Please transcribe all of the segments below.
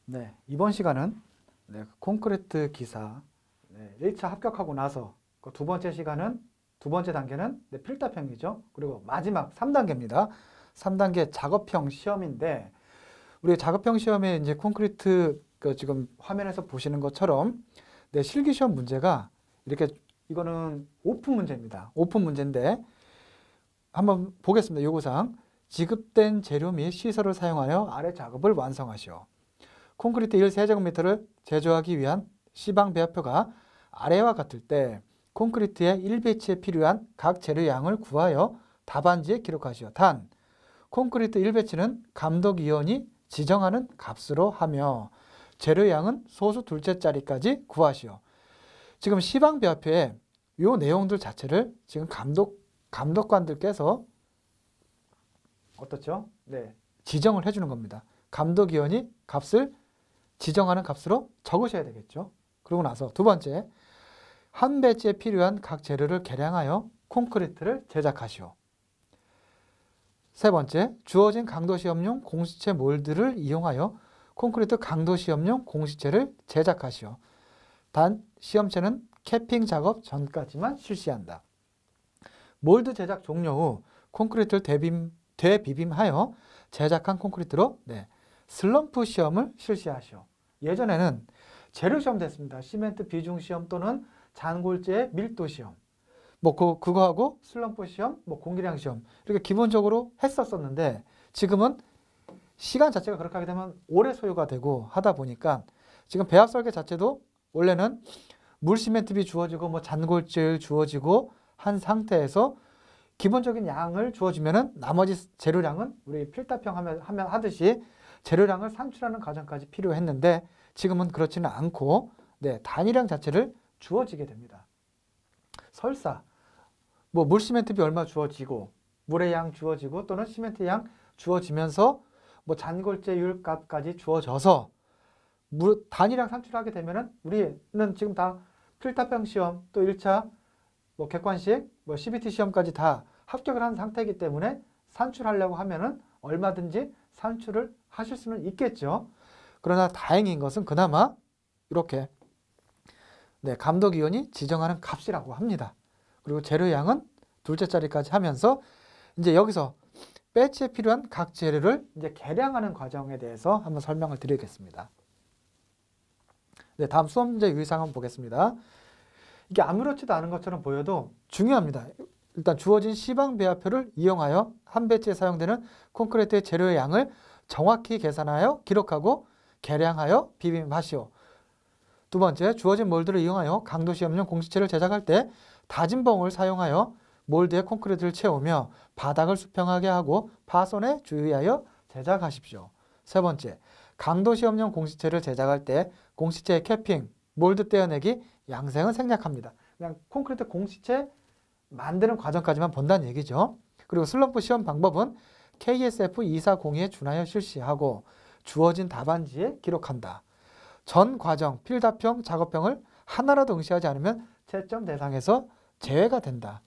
네, 이번 시간은 콘크리트 기사 1차 합격하고 나서 그 두 번째 시간은 두 번째 단계는 필답형이죠. 그리고 마지막 3단계입니다. 3단계 작업형 시험인데 우리 작업형 시험에 이제 콘크리트 지금 화면에서 보시는 것처럼 실기 시험 문제가 이렇게 이거는 오픈 문제입니다. 오픈 문제인데 한번 보겠습니다. 요구사항. 지급된 재료 및 시설을 사용하여 아래 작업을 완성하시오. 콘크리트 1세제곱미터를 제조하기 위한 시방 배합표가 아래와 같을 때 콘크리트의 1배치에 필요한 각 재료양을 구하여 답안지에 기록하시오. 단, 콘크리트 1배치는 감독위원이 지정하는 값으로 하며 재료양은 소수 둘째 자리까지 구하시오. 지금 시방 배합표에 이 내용들 자체를 지금 감독관들께서 어떻죠? 지정을 해주는 겁니다. 감독위원이 값을 지정하는 값으로 적으셔야 되겠죠. 그러고 나서 두 번째, 한 배치에 필요한 각 재료를 계량하여 콘크리트를 제작하시오. 세 번째, 주어진 강도시험용 공시체 몰드를 이용하여 콘크리트 강도시험용 공시체를 제작하시오. 단, 시험체는 캐핑 작업 전까지만 실시한다. 몰드 제작 종료 후 콘크리트를 되비빔하여 제작한 콘크리트로 슬럼프 시험을 실시하시오. 예전에는 재료 시험 됐습니다. 시멘트 비중 시험 또는 잔골재 밀도 시험. 그거하고 슬럼프 시험, 공기량 시험 이렇게 기본적으로 했었었는데 지금은 시간 자체가 그렇게 하게 되면 오래 소요가 되고 하다 보니까 지금 배합 설계 자체도 원래는 물 시멘트비 주어지고 잔골재 주어지고 한 상태에서 기본적인 양을 주어지면은 나머지 재료량은 우리 필답형 하면 하듯이 재료량을 산출하는 과정까지 필요했는데 지금은 그렇지는 않고 단위량 자체를 주어지게 됩니다. 설사 물 시멘트비 얼마 주어지고 물의 양 주어지고 또는 시멘트 양 주어지면서 잔골재율 값까지 주어져서 단위량 산출하게 되면은 우리는 지금 다 필답형 시험 또 1차 객관식 CBT 시험까지 다 합격을 한 상태이기 때문에 산출하려고 하면은 얼마든지 산출을 하실 수는 있겠죠. 그러나 다행인 것은 그나마 이렇게 감독위원이 지정하는 값이라고 합니다. 그리고 재료양은 둘째 자리까지 하면서 이제 여기서 배치에 필요한 각 재료를 이제 계량하는 과정에 대해서 한번 설명을 드리겠습니다. 다음 수업 문제 유의사항 한번 보겠습니다. 이게 아무렇지도 않은 것처럼 보여도 중요합니다. 일단 주어진 시방 배합표를 이용하여 한 배치에 사용되는 콘크리트의 재료의 양을 정확히 계산하여 기록하고 계량하여 비빔하시오. 두 번째, 주어진 몰드를 이용하여 강도시험용 공시체를 제작할 때 다진 봉을 사용하여 몰드에 콘크리트를 채우며 바닥을 수평하게 하고 파손에 주의하여 제작하십시오. 세 번째, 강도시험용 공시체를 제작할 때 공시체의 캐핑, 몰드 떼어내기, 양생은 생략합니다. 그냥 콘크리트 공시체 만드는 과정까지만 본다는 얘기죠. 그리고 슬럼프 시험 방법은 KSF 240에 준하여 실시하고 주어진 답안지에 기록한다. 전 과정, 필답형, 작업형을 하나라도 응시하지 않으면 채점 대상에서 제외가 된다.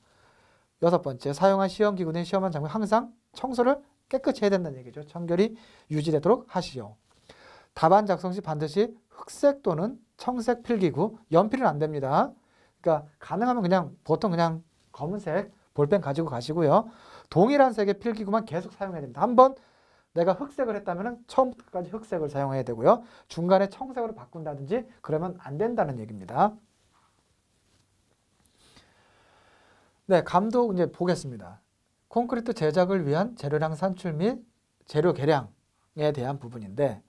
여섯 번째, 사용한 시험기구 내 시험한 장면 항상 청소를 깨끗이 해야 된다는 얘기죠. 청결이 유지되도록 하시오. 답안 작성 시 반드시 흑색 또는 청색 필기구, 연필은 안 됩니다. 그러니까 가능하면 보통 검은색 볼펜 가지고 가시고요. 동일한 색의 필기구만 계속 사용해야 됩니다. 한번 내가 흑색을 했다면 처음부터까지 흑색을 사용해야 되고요. 중간에 청색으로 바꾼다든지 그러면 안 된다는 얘기입니다. 감독 이제 보겠습니다. 콘크리트 제작을 위한 재료량 산출 및 재료 계량에 대한 부분인데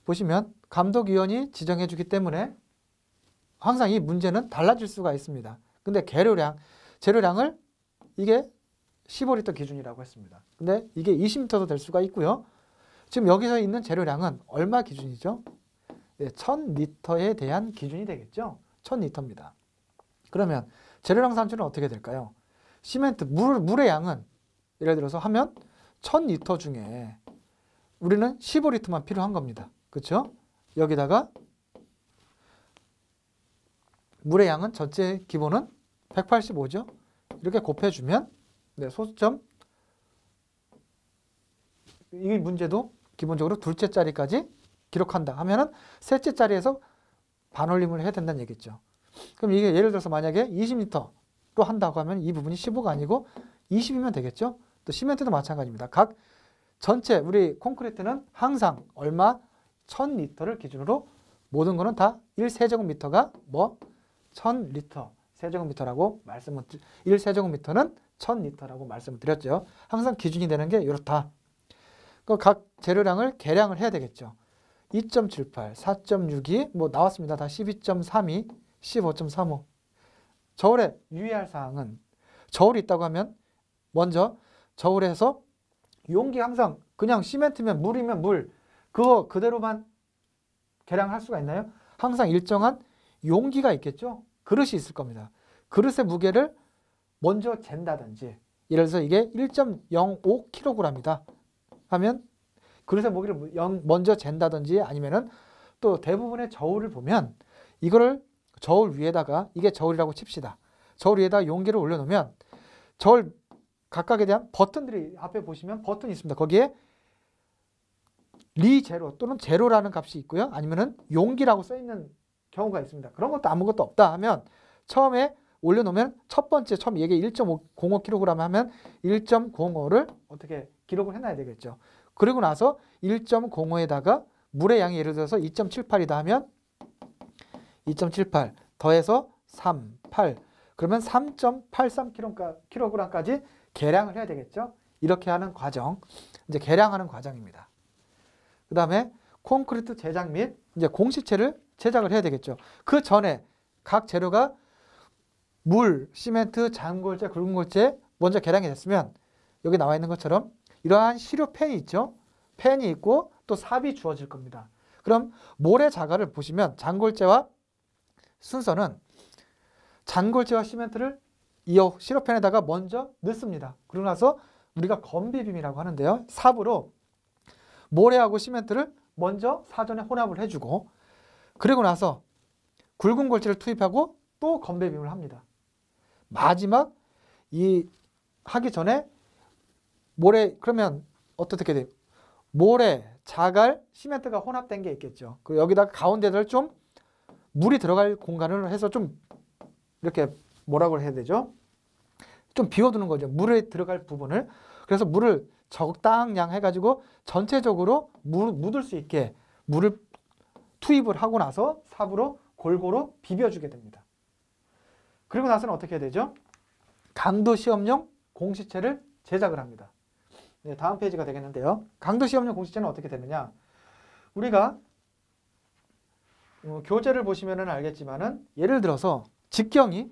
보시면 감독위원이 지정해 주기 때문에 항상 이 문제는 달라질 수가 있습니다. 근데 재료량을 이게 15리터 기준이라고 했습니다. 근데 이게 20리터도 될 수가 있고요. 지금 여기서 있는 재료량은 얼마 기준이죠? 1000리터에 대한 기준이 되겠죠? 1000리터입니다. 그러면 재료량 산출은 어떻게 될까요? 시멘트, 물의 양은 예를 들어서 하면 1000리터 중에 우리는 15리터만 필요한 겁니다. 그렇죠? 여기다가 물의 양은 전체 기본은 185죠. 이렇게 곱해주면 소수점 이 문제도 기본적으로 둘째 자리까지 기록한다 하면은 셋째 자리에서 반올림을 해야 된다는 얘기죠. 그럼 이게 예를 들어서 만약에 20m로 한다고 하면 이 부분이 15가 아니고 20이면 되겠죠. 또 시멘트도 마찬가지입니다. 각 전체 우리 콘크리트는 항상 얼마 1000리터를 기준으로 모든 거는 다 1세제곱미터가 뭐 1000리터 세제곱미터라고 1세제곱미터는 1000리터라고 말씀을 드렸죠. 항상 기준이 되는 게 이렇다. 각 재료량을 계량을 해야 되겠죠. 2.78, 4.62, 뭐 나왔습니다. 다 12.32, 15.35. 저울에 유의할 사항은 저울이 있다고 하면 먼저 저울에서 용기 항상 그냥 시멘트면 물이면 물 그거 그대로만 계량할 수가 있나요? 항상 일정한 용기가 있겠죠. 그릇이 있을 겁니다. 그릇의 무게를 먼저 잰다든지 예를 들어서 이게 1.05kg이다 하면 그릇의 무게를 먼저 잰다든지 아니면은 또 대부분의 저울을 보면 이거를 저울 위에다가 이게 저울이라고 칩시다. 저울 위에다 용기를 올려놓으면 저울 각각에 대한 버튼들이 앞에 보시면 버튼이 있습니다. 거기에 리제로 또는 제로라는 값이 있고요. 아니면은 용기라고 써 있는 경우가 있습니다. 그런 것도 아무것도 없다 하면 처음에 올려놓으면 첫 번째 처음 이게 1.05kg 하면 1.05를 어떻게 기록을 해놔야 되겠죠. 그리고 나서 1.05에다가 물의 양이 예를 들어서 2.78이다 하면 2.78 더해서 3, 8 그러면 3.83kg까지 계량을 해야 되겠죠. 이렇게 하는 과정, 이제 계량하는 과정입니다. 그 다음에 콘크리트 제작 및 이제 공시체를 제작을 해야 되겠죠. 그 전에 각 재료가 물, 시멘트, 잔골재, 굵은 골재 먼저 계량이 됐으면 여기 나와 있는 것처럼 이러한 시료팬이 있죠. 팬이 있고 또 삽이 주어질 겁니다. 그럼 모래 자갈을 보시면 잔골재와 순서는 잔골재와 시멘트를 이 시료팬에다가 먼저 넣습니다. 그러고 나서 우리가 건비빔이라고 하는데요. 삽으로 모래하고 시멘트를 먼저 사전에 혼합을 해주고 그리고 나서 굵은 골재를 투입하고 또 건배빔을 합니다. 마지막 이 하기 전에 모래 그러면 어떻게 돼요? 모래, 자갈, 시멘트가 혼합된 게 있겠죠. 그 여기다가 가운데를 좀 물이 들어갈 공간을 해서 좀 이렇게 뭐라고 해야 되죠? 좀 비워두는 거죠. 물에 들어갈 부분을. 그래서 물을 적당량 해가지고 전체적으로 묻을 수 있게 물을 투입을 하고 나서 삽으로 골고루 비벼주게 됩니다. 그리고 나서는 어떻게 해야 되죠? 강도 시험용 공시체를 제작을 합니다. 네, 다음 페이지가 되겠는데요. 강도 시험용 공시체는 어떻게 되느냐? 우리가 교재를 보시면 알겠지만은 예를 들어서 직경이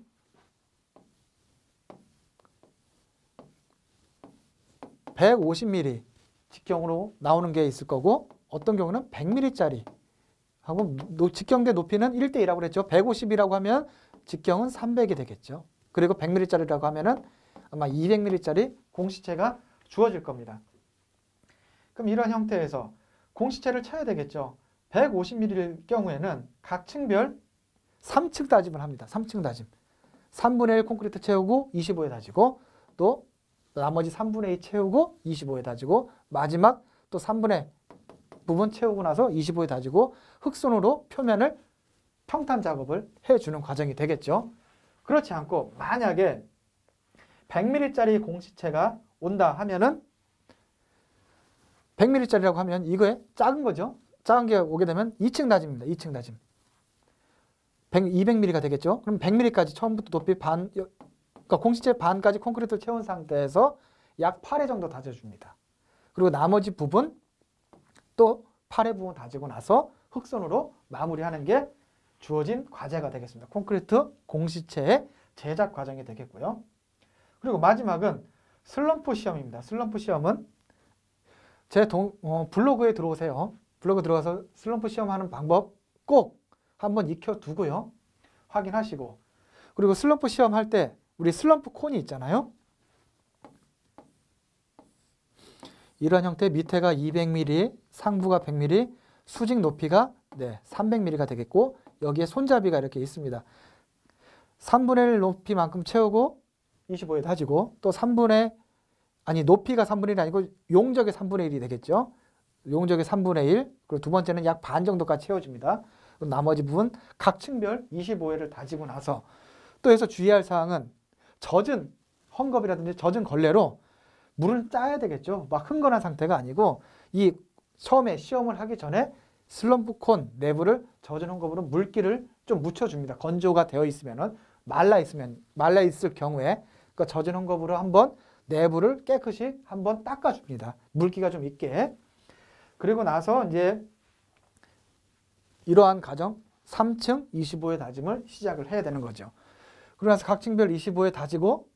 150mm 직경으로 나오는 게 있을 거고 어떤 경우는 100mm짜리 하고 직경대 높이는 1대1이라고 그랬죠. 150이라고 하면 직경은 300이 되겠죠. 그리고 100mm짜리라고 하면은 아마 200mm짜리 공시체가 주어질 겁니다. 그럼 이런 형태에서 공시체를 쳐야 되겠죠. 150mm일 경우에는 각 층별 3층 다짐을 합니다. 3층 다짐. 3분의 1 콘크리트 채우고 25에 다지고 또 나머지 3분의 2 채우고 25에 다지고 마지막 또 3분의 부분 채우고 나서 25에 다지고 흑손으로 표면을 평탄 작업을 해주는 과정이 되겠죠. 그렇지 않고 만약에 100mm짜리 공시체가 온다 하면은 100mm짜리라고 하면 이거에 작은 거죠. 작은 게 오게 되면 2층 다짐입니다. 2층 다짐. 200mm가 되겠죠. 그럼 100mm까지 처음부터 높이 반, 그러니까 공시체 반까지 콘크리트를 채운 상태에서 약 8회 정도 다져줍니다. 그리고 나머지 부분 또 8회 부분 다지고 나서 흑선으로 마무리하는 게 주어진 과제가 되겠습니다. 콘크리트 공시체의 제작 과정이 되겠고요. 그리고 마지막은 슬럼프 시험입니다. 슬럼프 시험은 제 블로그에 들어오세요. 블로그 들어가서 슬럼프 시험하는 방법 꼭 한번 익혀두고요. 확인하시고 그리고 슬럼프 시험할 때 우리 슬럼프 콘이 있잖아요. 이런 형태 밑에가 200mm, 상부가 100mm, 수직 높이가 300mm가 되겠고 여기에 손잡이가 이렇게 있습니다. 3분의 1 높이만큼 채우고 25에 다지고 또 높이가 3분의 1이 아니고 용적의 3분의 1이 되겠죠. 용적의 3분의 1, 그리고 두 번째는 약 반 정도까지 채워줍니다. 그럼 나머지 부분 각 층별 25회를 다지고 나서 또 해서 주의할 사항은 젖은 헝겊이라든지 젖은 걸레로 물을 짜야 되겠죠. 막 흥건한 상태가 아니고 이 처음에 시험을 하기 전에 슬럼프 콘 내부를 젖은 헝겊으로 물기를 좀 묻혀줍니다. 건조가 되어 있으면은 말라 있을 경우에 그러니까 젖은 헝겊으로 한번 내부를 깨끗이 한번 닦아줍니다. 물기가 좀 있게. 그리고 나서 이제 이러한 과정 3층 25회 다짐을 시작을 해야 되는 거죠. 그러고 나서 각 층별 25회 다지고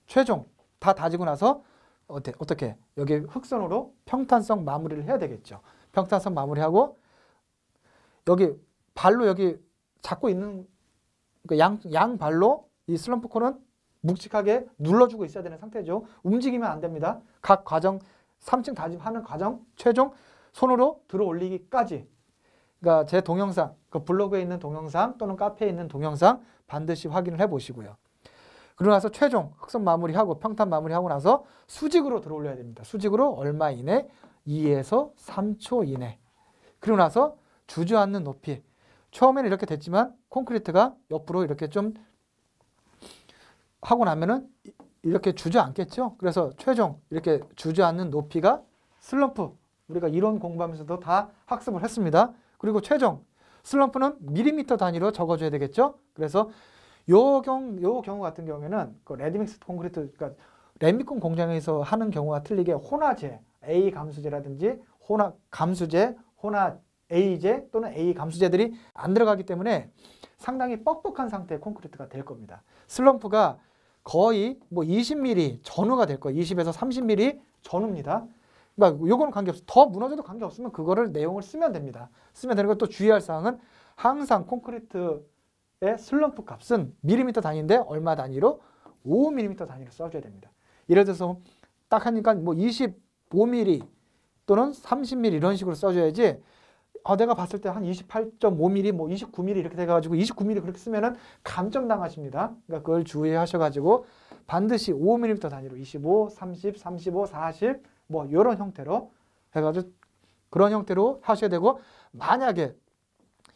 최종 다 다지고 나서 어떻게 여기 흑선으로 평탄성 마무리를 해야 되겠죠. 평탄성 마무리하고 여기 발로 여기 잡고 있는 양 발로 이 슬럼프 콘은 묵직하게 눌러주고 있어야 되는 상태죠. 움직이면 안 됩니다. 각 과정 3층 다짐하는 과정 최종 손으로 들어 올리기까지. 그러니까 제 동영상, 그 블로그에 있는 동영상 또는 카페에 있는 동영상 반드시 확인을 해 보시고요. 그러고 나서 최종 흑선 마무리하고 평탄 마무리하고 나서 수직으로 들어 올려야 됩니다. 수직으로 얼마 이내? 2에서 3초 이내. 그리고 나서 주저앉는 높이. 처음에는 이렇게 됐지만 콘크리트가 옆으로 이렇게 좀 하고 나면은 이렇게 주저앉겠죠. 그래서 최종 이렇게 주저앉는 높이가 슬럼프. 우리가 이론 공부하면서도 다 학습을 했습니다. 그리고 최종 슬럼프는 밀리미터 단위로 적어줘야 되겠죠. 그래서 요 경우 같은 경우에는 그 레드믹스 콘크리트, 그러니까 레미콘 공장에서 하는 경우와 틀리게 혼화제, A 감수제라든지 혼화 A제 또는 A 감수제들이 안 들어가기 때문에 상당히 뻑뻑한 상태의 콘크리트가 될 겁니다. 슬럼프가 거의 뭐 20mm 전후가 될 거예요. 20에서 30mm 전후입니다. 그러니까 요거는 관계없어. 더 무너져도 관계없으면 그거를 내용을 쓰면 됩니다. 쓰면 되는 것. 또 주의할 사항은 항상 콘크리트의 슬럼프 값은 밀리미터 단위인데 얼마 단위로? 5mm 단위로 써줘야 됩니다. 예를 들어서 딱 하니까 뭐 25mm 또는 30mm 이런 식으로 써줘야지 내가 봤을 때 한 28.5mm, 뭐 29mm 이렇게 돼가지고 29mm 그렇게 쓰면은 감점당하십니다. 그러니까 그걸 주의하셔가지고 반드시 5mm 단위로 25, 30, 35, 40 뭐 이런 형태로 해가지고 그런 형태로 하셔야 되고 만약에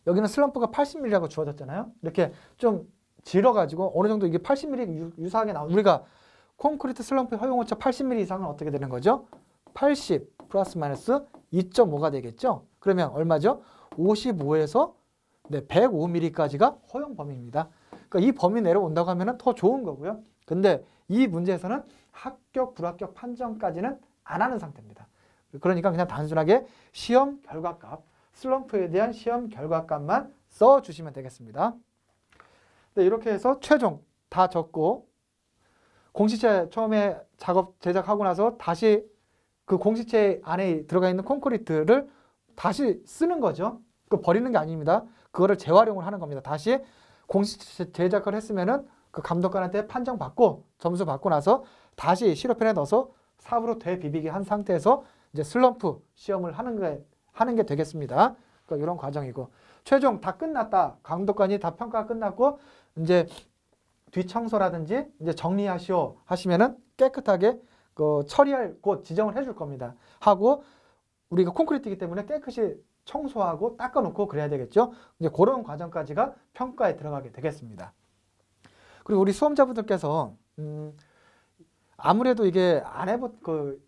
여기는 슬럼프가 80mm라고 주어졌잖아요. 이렇게 좀 질어가지고 어느 정도 이게 80mm 유사하게 나오는 우리가 콘크리트 슬럼프 허용오차 80mm 이상은 어떻게 되는 거죠? 80 플러스 마이너스 2.5가 되겠죠. 그러면 얼마죠? 55에서 105mm까지가 허용 범위입니다. 그러니까 이 범위 내려온다고 하면 더 좋은 거고요. 근데 이 문제에서는 합격, 불합격 판정까지는 안 하는 상태입니다. 그러니까 그냥 단순하게 시험 결과값, 슬럼프에 대한 시험 결과값만 써주시면 되겠습니다. 네, 이렇게 해서 최종 다 적고 공시체 처음에 작업 제작하고 나서 다시 그 공시체 안에 들어가 있는 콘크리트를 다시 쓰는 거죠. 그 버리는 게 아닙니다. 그거를 재활용을 하는 겁니다. 다시 공시체 제작을 했으면은 그 감독관한테 판정받고 점수 받고 나서 다시 시로펜에 넣어서 삽으로 되비비기 한 상태에서 이제 슬럼프 시험을 하는 게 되겠습니다. 그러니까 이런 과정이고 최종 다 끝났다. 감독관이 다 평가가 끝났고 이제 뒷청소라든지 이제 정리하시오 하시면은 깨끗하게 그 처리할 곳 지정을 해줄 겁니다. 하고 우리가 콘크리트이기 때문에 깨끗이 청소하고 닦아놓고 그래야 되겠죠. 이제 그런 과정까지가 평가에 들어가게 되겠습니다. 그리고 우리 수험자분들께서 아무래도 이게 안 해본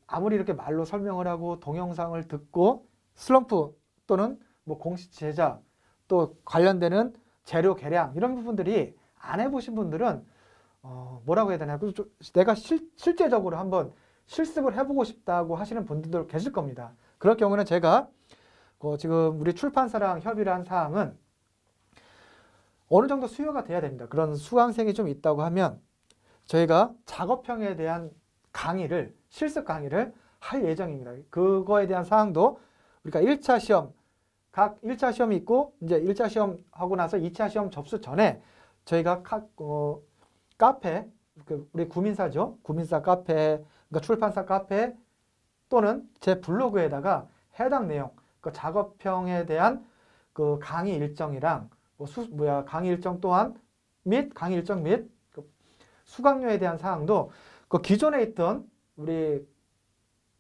아무리 이렇게 말로 설명을 하고 동영상을 듣고 슬럼프 또는 뭐 공식 제작 또 관련되는 재료 계량 이런 부분들이 안 해보신 분들은 뭐라고 해야 되나? 내가 실제적으로 한번 실습을 해보고 싶다고 하시는 분들도 계실 겁니다. 그럴 경우는 제가 지금 우리 출판사랑 협의를 한 사항은 어느 정도 수요가 돼야 됩니다. 그런 수강생이 좀 있다고 하면 저희가 작업형에 대한 강의를, 실습 강의를 할 예정입니다. 그거에 대한 사항도 우리가 1차 시험, 각 1차 시험이 있고 이제 1차 시험 하고 나서 2차 시험 접수 전에 저희가 카페, 우리 구민사죠. 구민사 카페, 그러니까 출판사 카페 또는 제 블로그에다가 해당 내용, 그 작업형에 대한 그 강의 일정이랑 강의 일정 또한 강의 일정 및 수강료에 대한 사항도 그 기존에 있던 우리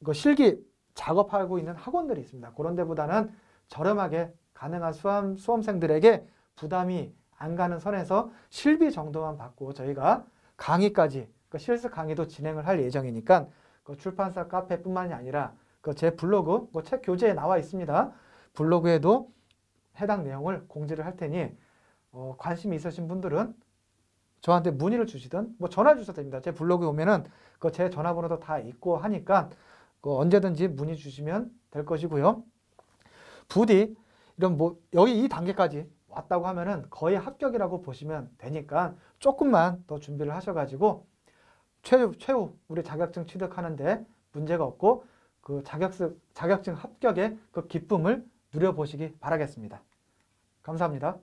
그 실기 작업하고 있는 학원들이 있습니다. 그런 데보다는 저렴하게 가능한 수험생들에게 부담이 안 가는 선에서 실비 정도만 받고 저희가 강의까지, 그 실습 강의도 진행을 할 예정이니까 그 출판사 카페뿐만이 아니라 그 제 블로그, 그 책 교재에 나와 있습니다. 블로그에도 해당 내용을 공지를 할 테니 관심이 있으신 분들은 저한테 문의를 주시든 뭐 전화 주셔도 됩니다. 제 블로그에 오면은 그 제 전화번호도 다 있고 하니까 그 언제든지 문의 주시면 될 것이고요. 부디 이런 뭐 여기 이 단계까지 왔다고 하면은 거의 합격이라고 보시면 되니까 조금만 더 준비를 하셔가지고 최후 우리 자격증 취득하는데 문제가 없고 그 자격증 합격의 그 기쁨을 누려보시기 바라겠습니다. 감사합니다.